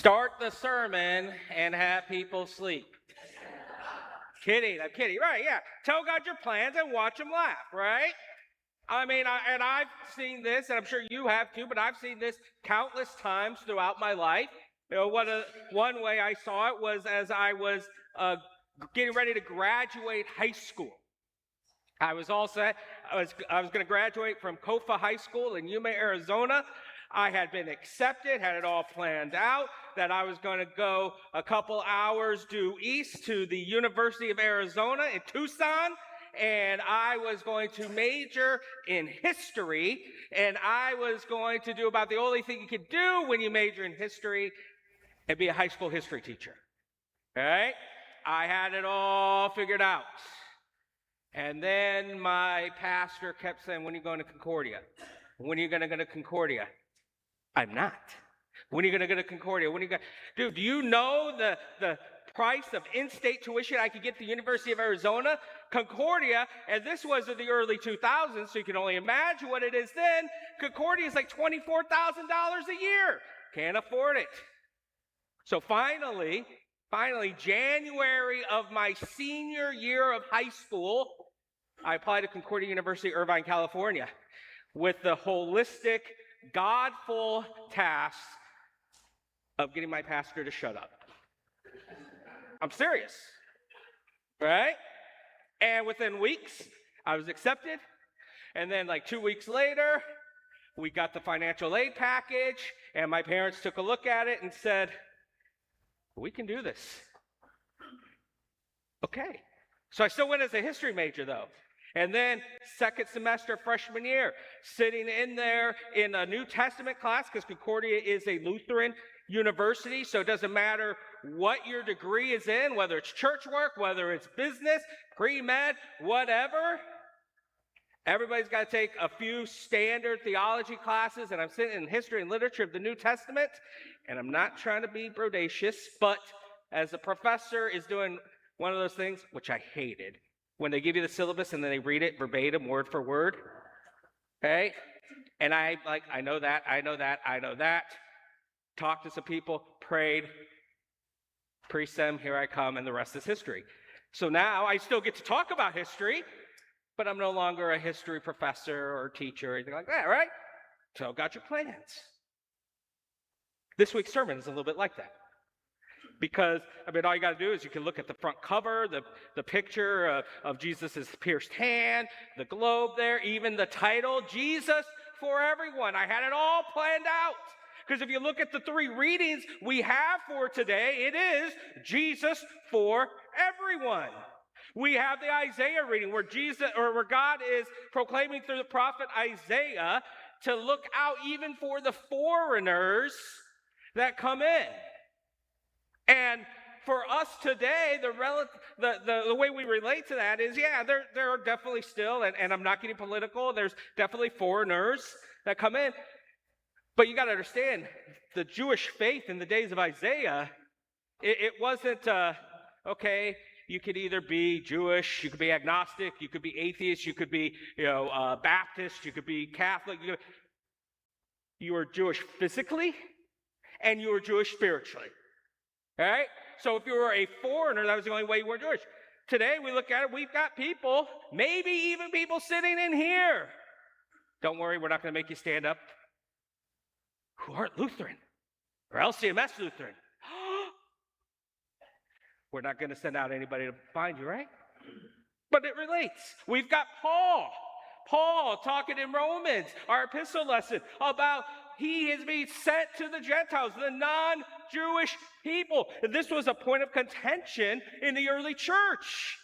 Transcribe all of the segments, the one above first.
Start the sermon and have people sleep. I'm kidding. Right, yeah. Tell God your plans and watch them laugh, right? And I've seen this, and I'm sure you have too, but I've seen this countless times throughout my life. One way I saw it was as I was getting ready to graduate high school. I was all set. I was going to graduate from Kofa High School in Yuma, Arizona. I had been accepted, had it all planned out, that I was going to go a couple hours due east to the University of Arizona in Tucson, and I was going to major in history, and I was going to do about the only thing you could do when you major in history and be a high school history teacher. All right? I had it all figured out. And then my pastor kept saying, when are you going to Concordia? When are you going to go to Concordia? I'm not. When are you going to go to Concordia? Dude, do you know the price of in-state tuition I could get at the University of Arizona? Concordia, and this was in the early 2000s, so you can only imagine what it is then. Concordia is like $24,000 a year. Can't afford it. So finally, January of my senior year of high school, I applied to Concordia University, Irvine, California, with the holistic, godful task of getting my pastor to shut up. I'm serious, right? And within weeks, I was accepted. And then like 2 weeks later, we got the financial aid package, and my parents took a look at it and said, we can do this. Okay. So I still went as a history major, though. And then second semester freshman year, sitting in there in a New Testament class, because Concordia is a Lutheran university, so it doesn't matter what your degree is in, whether it's church work, whether it's business, pre-med, whatever. Everybody's got to take a few standard theology classes, and I'm sitting in history and literature of the New Testament, and I'm not trying to be bodacious, but as a professor is doing one of those things, which I hated, when they give you the syllabus and then they read it verbatim, word for word, okay? And I know that. Talked to some people, prayed, pre-sem, here I come, and the rest is history. So now I still get to talk about history, but I'm no longer a history professor or teacher or anything like that, right? So got your plans. This week's sermon is a little bit like that. Because, all you got to do is you can look at the front cover, the picture of Jesus' pierced hand, the globe there, even the title, Jesus for Everyone. I had it all planned out. Because if you look at the three readings we have for today, it is Jesus for everyone. We have the Isaiah reading where God is proclaiming through the prophet Isaiah to look out even for the foreigners that come in. And for us today, the way we relate to that is, there are definitely still, and I'm not getting political, there's definitely foreigners that come in. But you got to understand, the Jewish faith in the days of Isaiah, it wasn't, okay, you could either be Jewish, you could be agnostic, you could be atheist, you could be, Baptist, you could be Catholic. You were Jewish physically, and you were Jewish spiritually. All right? So if you were a foreigner, that was the only way you were Jewish. Today, we look at it, we've got people, maybe even people sitting in here. Don't worry, we're not going to make you stand up. Who aren't Lutheran or LCMS Lutheran. We're not going to send out anybody to find you, right? But it relates. We've got Paul talking in Romans, our epistle lesson, about he is being sent to the Gentiles, the non-Jewish people. And this was a point of contention in the early church.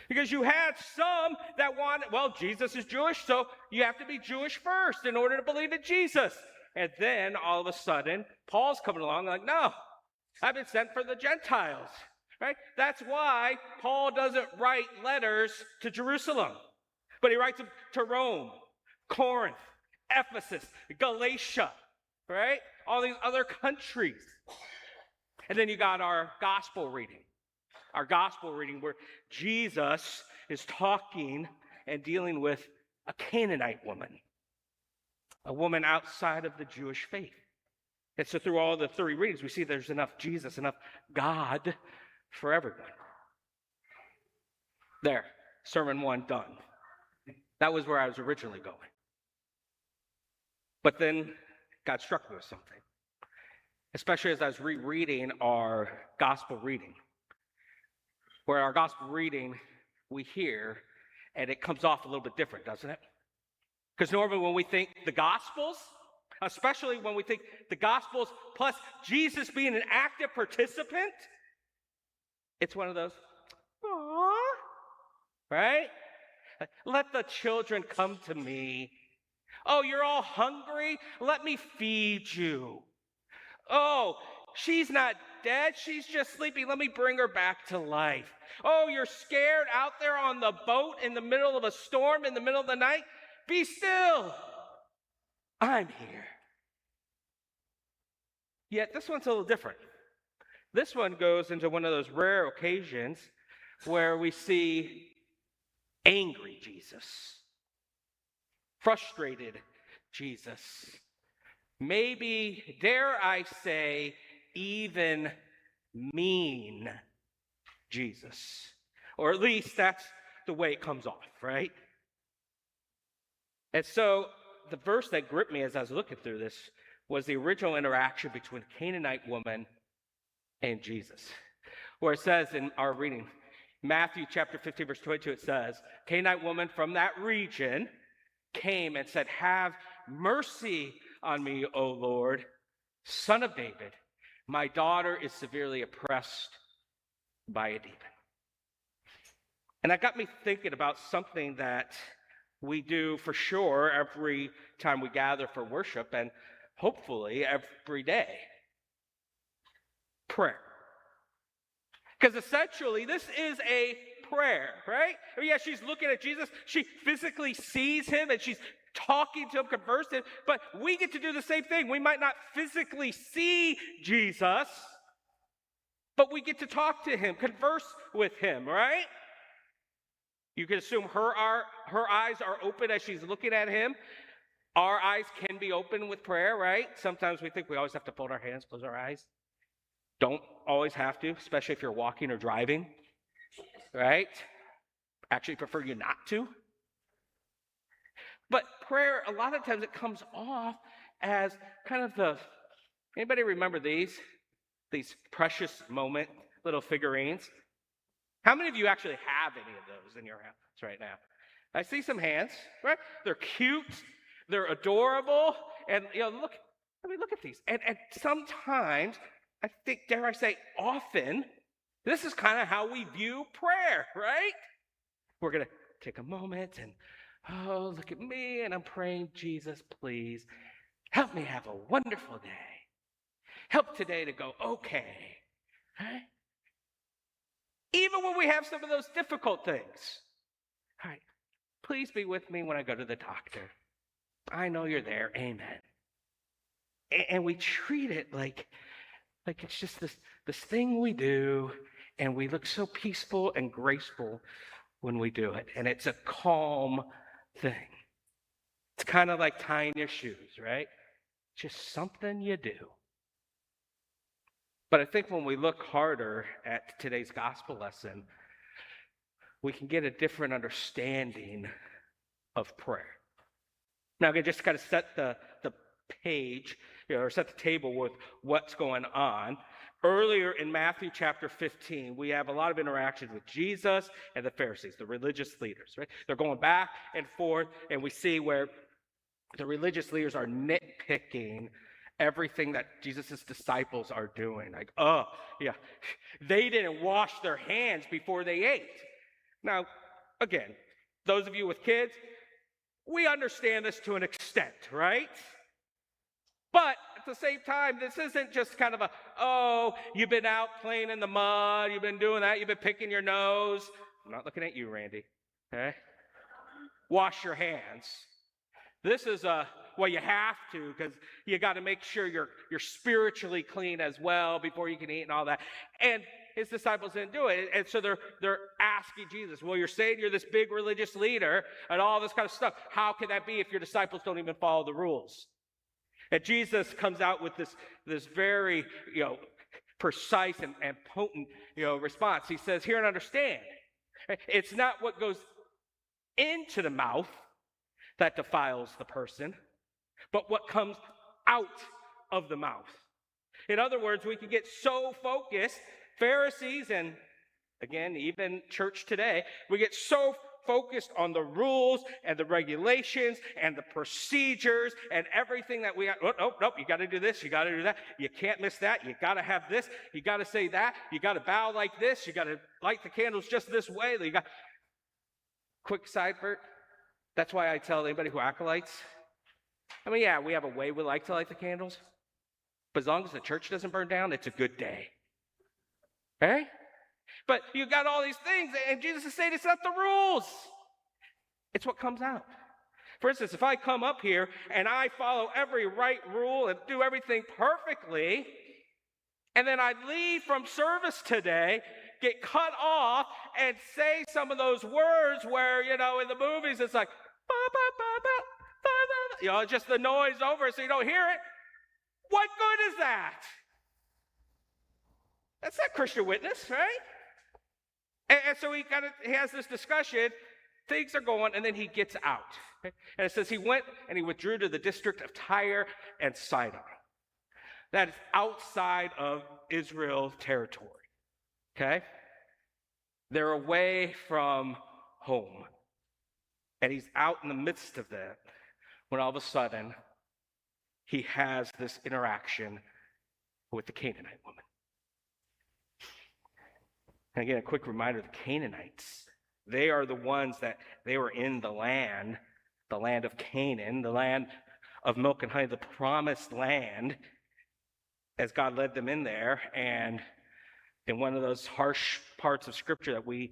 Because you had some that wanted, Jesus is Jewish, so you have to be Jewish first in order to believe in Jesus. And then all of a sudden, Paul's coming along like, no, I've been sent for the Gentiles. Right? That's why Paul doesn't write letters to Jerusalem, but he writes them to Rome, Corinth, Ephesus, Galatia, right? All these other countries. And then you got our gospel reading where Jesus is talking and dealing with a Canaanite woman, a woman outside of the Jewish faith. And so through all the 3 readings, we see there's enough Jesus, enough God for everyone. There, sermon 1 done. That was where I was originally going. But then God struck me with something, especially as I was rereading our gospel reading, where our gospel reading we hear, and it comes off a little bit different, doesn't it? Because normally when we think the Gospels, especially when we think the Gospels plus Jesus being an active participant, it's one of those, aww, right? Let the children come to me. Oh, you're all hungry? Let me feed you. Oh, she's not dead. She's just sleeping. Let me bring her back to life. Oh, you're scared out there on the boat in the middle of a storm in the middle of the night? Be still. I'm here. Yet this one's a little different. This one goes into one of those rare occasions where we see angry Jesus, frustrated Jesus, maybe, dare I say, even mean Jesus. Or at least that's the way it comes off, right? And so the verse that gripped me as I was looking through this was the original interaction between a Canaanite woman and Jesus, where it says in our reading, Matthew chapter 15, verse 22, it says, Canaanite woman from that region came and said, have mercy on me, O Lord, Son of David. My daughter is severely oppressed by a demon. And that got me thinking about something that we do for sure every time we gather for worship, and hopefully every day. Prayer. Because essentially, this is a prayer, right? I mean, yeah, she's looking at Jesus. She physically sees him, and she's talking to him, conversing. But we get to do the same thing. We might not physically see Jesus, but we get to talk to him, converse with him, right? You can assume her eyes are open as she's looking at him. Our eyes can be open with prayer, right? Sometimes we think we always have to fold our hands, close our eyes. Don't always have to, especially if you're walking or driving, right? Actually prefer you not to. But prayer, a lot of times it comes off as kind of anybody remember these precious moment little figurines? How many of you actually have any of those in your house right now? I see some hands, right? They're cute, they're adorable, and look at these. And sometimes, I think, dare I say, often, this is kind of how we view prayer, right? We're going to take a moment and, oh, look at me, and I'm praying, Jesus, please, help me have a wonderful day. Help today to go okay, right? Even when we have some of those difficult things. All right, please be with me when I go to the doctor. I know you're there, amen. And we treat it like it's just this thing we do, and we look so peaceful and graceful when we do it. And it's a calm thing. It's kind of like tying your shoes, right? Just something you do. But I think when we look harder at today's gospel lesson, we can get a different understanding of prayer. Now, again, just to kind of set the page, or set the table with what's going on. Earlier in Matthew chapter 15, we have a lot of interactions with Jesus and the Pharisees, the religious leaders, right? They're going back and forth, and we see where the religious leaders are nitpicking everything that Jesus' disciples are doing. Like, oh, yeah, they didn't wash their hands before they ate. Now, again, those of you with kids, we understand this to an extent, right? But at the same time, this isn't just kind of oh, you've been out playing in the mud, you've been doing that, you've been picking your nose. I'm not looking at you, Randy, okay? Wash your hands. This is well, you have to, because you got to make sure you're spiritually clean as well before you can eat and all that. And his disciples didn't do it. And so they're asking Jesus, well, you're saying you're this big religious leader and all this kind of stuff. How can that be if your disciples don't even follow the rules? And Jesus comes out with this very, precise and potent, response. He says, hear and understand. It's not what goes into the mouth that defiles the person, but what comes out of the mouth. In other words, we can get so focused, Pharisees and, again, even church today, we get so focused on the rules and the regulations and the procedures and everything that we got. Nope, you got to do this, you got to do that. You can't miss that. You got to have this. You got to say that. You got to bow like this. You got to light the candles just this way. Quick side note. That's why I tell anybody who acolytes, we have a way we like to light the candles, but as long as the church doesn't burn down, it's a good day. Okay? But you got all these things, and Jesus is saying it's not the rules. It's what comes out. For instance, if I come up here and I follow every right rule and do everything perfectly, and then I leave from service today, get cut off, and say some of those words where, in the movies, it's like, ba, ba, ba, ba, ba, ba, ba. Just the noise over so you don't hear it. What good is that? That's not Christian witness, right? And so he has this discussion, things are going, and then he gets out. Okay? And it says he went and he withdrew to the district of Tyre and Sidon. That is outside of Israel's territory. Okay? They're away from home. And he's out in the midst of that when all of a sudden he has this interaction with the Canaanite woman. And again, a quick reminder, the Canaanites, they are the ones that they were in the land of Canaan, the land of milk and honey, the promised land, as God led them in there. And in one of those harsh parts of Scripture that we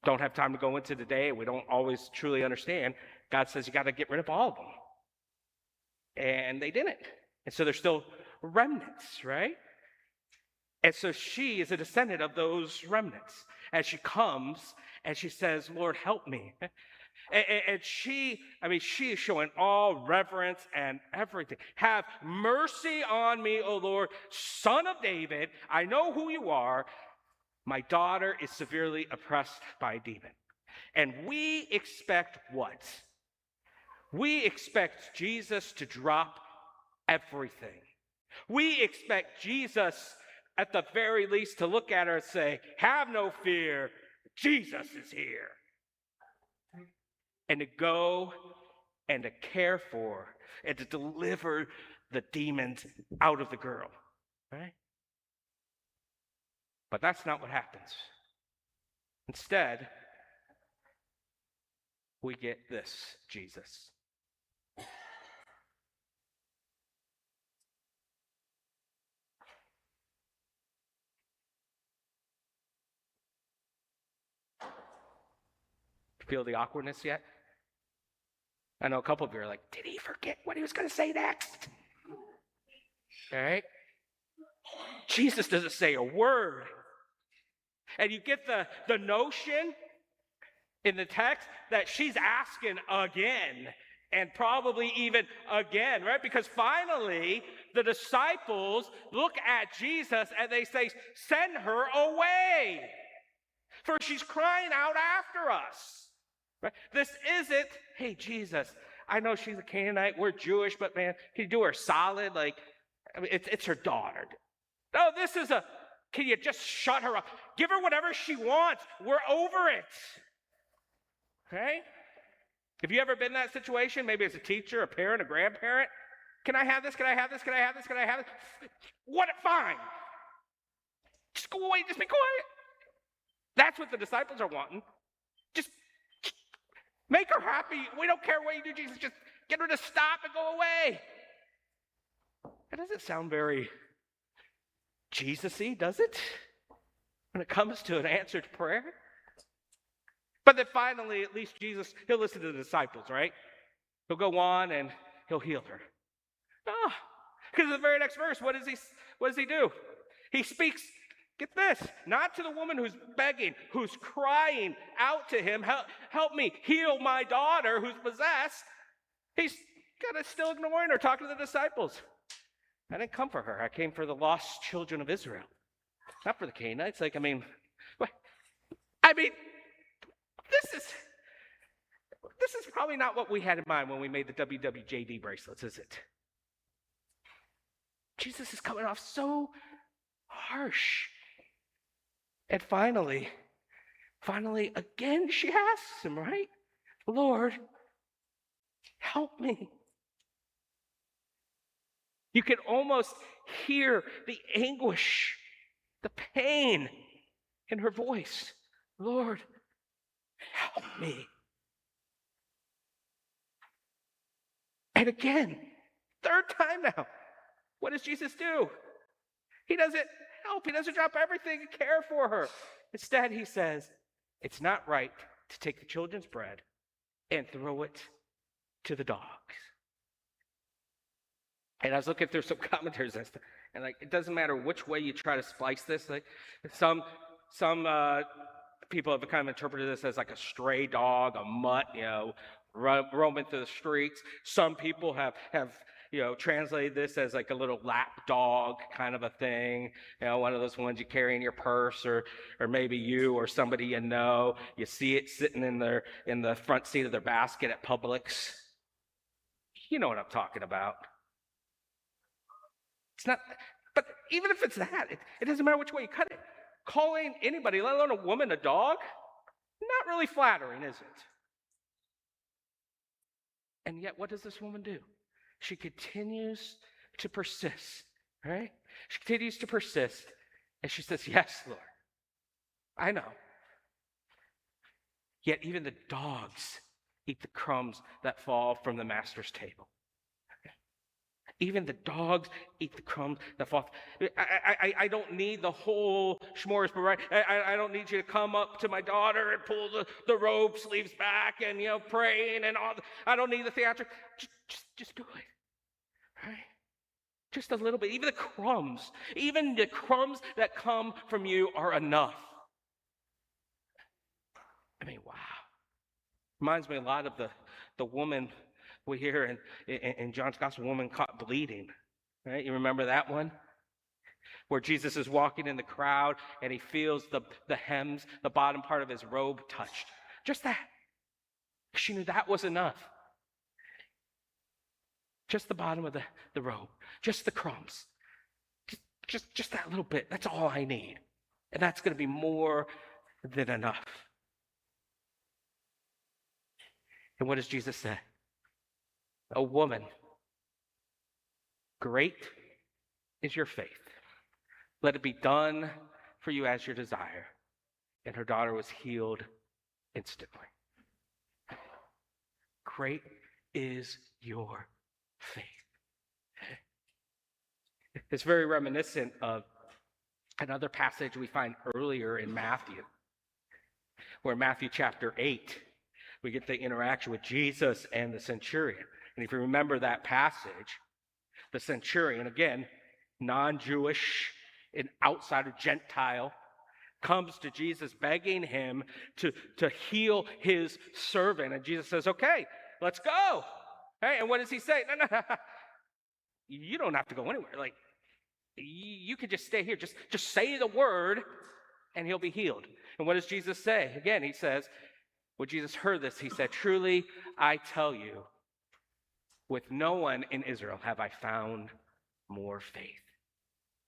don't have time to go into today, we don't always truly understand, God says you got to get rid of all of them. And they didn't. And so there's still remnants, right? And so she is a descendant of those remnants. As she comes and she says, Lord, help me. And she is showing all reverence and everything. Have mercy on me, O Lord, Son of David. I know who you are. My daughter is severely oppressed by a demon. And we expect what? We expect Jesus to drop everything. We expect Jesus, at the very least, to look at her and say, have no fear, Jesus is here. And to go and to care for and to deliver the demons out of the girl. Right? But that's not what happens. Instead, we get this Jesus. Feel the awkwardness yet? I know a couple of you are like, did he forget what he was going to say next? All right? Jesus doesn't say a word. And you get the notion in the text that she's asking again, and probably even again, right? Because finally, the disciples look at Jesus and they say, send her away, for she's crying out after us. Right? This isn't, hey, Jesus, I know she's a Canaanite, we're Jewish, but man, can you do her solid? It's her daughter. No, this is can you just shut her up? Give her whatever she wants. We're over it. Okay? Have you ever been in that situation? Maybe as a teacher, a parent, a grandparent? Can I have this? Can I have this? Can I have this? Can I have this? What? Fine. Just go away. Just be quiet. That's what the disciples are wanting. Just make her happy. We don't care what you do, Jesus. Just get her to stop and go away. That doesn't sound very Jesus-y, does it? When it comes to an answered prayer. But then finally, at least Jesus, he'll listen to the disciples, right? He'll go on and he'll heal her. Because in the very next verse, what does he do? He speaks, get this, not to the woman who's begging, who's crying out to him, help me heal my daughter who's possessed. kind of still ignoring her, talking to the disciples. I didn't come for her. I came for the lost children of Israel, not for the Canaanites. Like, what? This is probably not what we had in mind when we made the WWJD bracelets, is it? Jesus is coming off so harsh. And finally, again, she asks him, right? Lord, help me. You can almost hear the anguish, the pain in her voice. Lord, help me. And again, third time now, what does Jesus do? He doesn't help. He doesn't drop everything and care for her. Instead, he says, it's not right to take the children's bread and throw it to the dogs. And I was looking through some commentaries and like, it doesn't matter which way you try to splice this. Like some people have kind of interpreted this as like a stray dog, a mutt, roaming through the streets. Some people have translated this as like a little lap dog kind of a thing. One of those ones you carry in your purse, or maybe you or somebody you see it sitting in the front seat of their basket at Publix. You know what I'm talking about. It's not, but even if it's that, it doesn't matter which way you cut it. Calling anybody, let alone a woman, a dog, not really flattering, is it? And yet, what does this woman do? She continues to persist, right? She continues to persist, and she says, yes, Lord, I know. Yet even the dogs eat the crumbs that fall from the master's table. Even the dogs eat the crumbs that fall. I don't need the whole smorgasbord, right? I don't need you to come up to my daughter and pull the robe sleeves back and, praying and all. I don't need the theatrics. Just do it, right? Just a little bit. Even the crumbs that come from you are enough. Wow. Reminds me a lot of the woman we hear in John's Gospel, woman caught bleeding, right? You remember that one? Where Jesus is walking in the crowd and he feels the hems, the bottom part of his robe touched. Just that. She knew that was enough. Just the bottom of the robe. Just the crumbs. Just that little bit. That's all I need. And that's going to be more than enough. And what does Jesus say? A woman, great is your faith. Let it be done for you as your desire. And her daughter was healed instantly. Great is your faith. It's very reminiscent of another passage we find earlier in Matthew, where in Matthew chapter 8, we get the interaction with Jesus and the centurion. And if you remember that passage, the centurion, again, non-Jewish, an outsider, Gentile, comes to Jesus begging him to heal his servant. And Jesus says, okay, let's go. Hey, and what does he say? No. You don't have to go anywhere. Like, you could just stay here. Just say the word and he'll be healed. And what does Jesus say? Again, he says, when Jesus heard this, he said, truly, I tell you, with no one in Israel have I found more faith.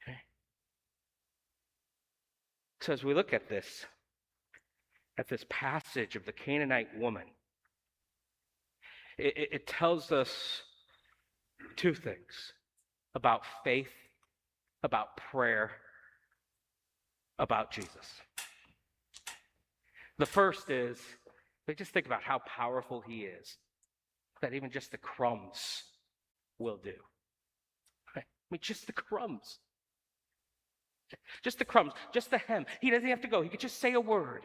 Okay? So as we look at this passage of the Canaanite woman, it tells us two things about faith, about prayer, about Jesus. The first is, just think about how powerful he is, that even just the crumbs will do. Right? Just the crumbs. Just the crumbs, just the hem. He doesn't have to go. He could just say a word.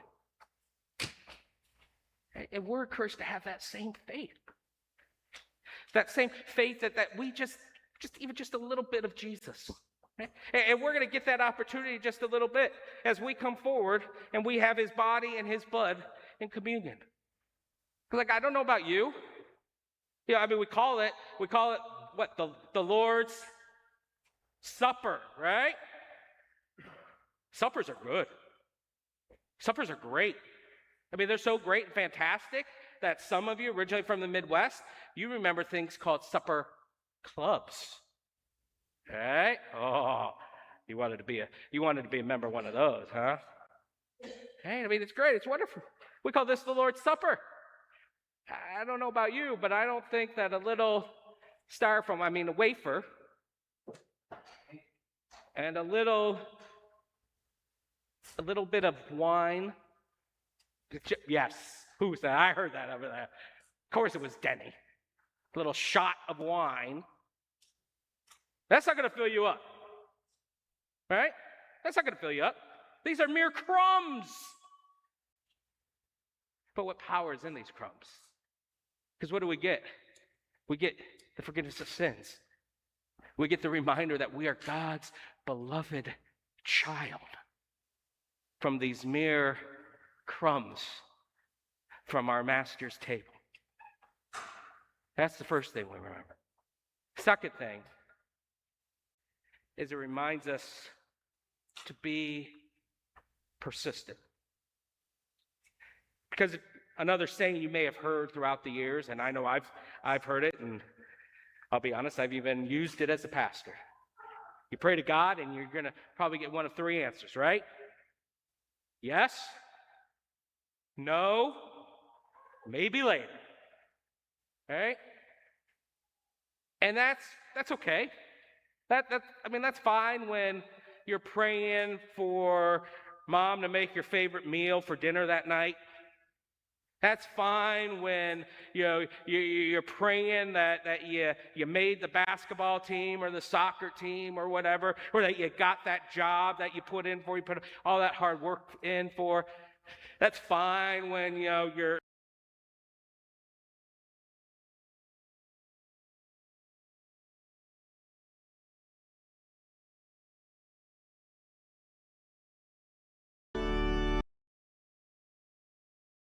And we're encouraged to have that same faith. That same faith that we just even just a little bit of Jesus. Right? And we're going to get that opportunity just a little bit as we come forward and we have his body and his blood in communion. Like, I don't know about you, Yeah, I mean, we call it what? The Lord's Supper, right? Suppers are good. Suppers are great. I mean, they're so great and fantastic that some of you, originally from the Midwest, you remember things called supper clubs. Right? Oh, you wanted to be a member of one of those, huh? Hey, I mean, it's great. It's wonderful. We call this the Lord's Supper. I don't know about you, but I don't think that a little a wafer and a little bit of wine. Yes, who's that? I heard that over there. Of course it was Denny. A little shot of wine. That's not going to fill you up. Right? That's not going to fill you up. These are mere crumbs. But what power is in these crumbs? Because what do we get? We get the forgiveness of sins. We get the reminder that we are God's beloved child from these mere crumbs from our master's table. That's the first thing we remember. Second thing is it reminds us to be persistent. Because another saying you may have heard throughout the years, and I know I've heard it, and I'll be honest, I've even used it as a pastor. You pray to God, and you're going to probably get one of three answers, right? Yes, no, maybe later. Right? And that's okay. That's fine when you're praying for mom to make your favorite meal for dinner that night. That's fine when you're praying that you made the basketball team or the soccer team or whatever, or that you got that job that you put in for, you put all that hard work in for. That's fine when you're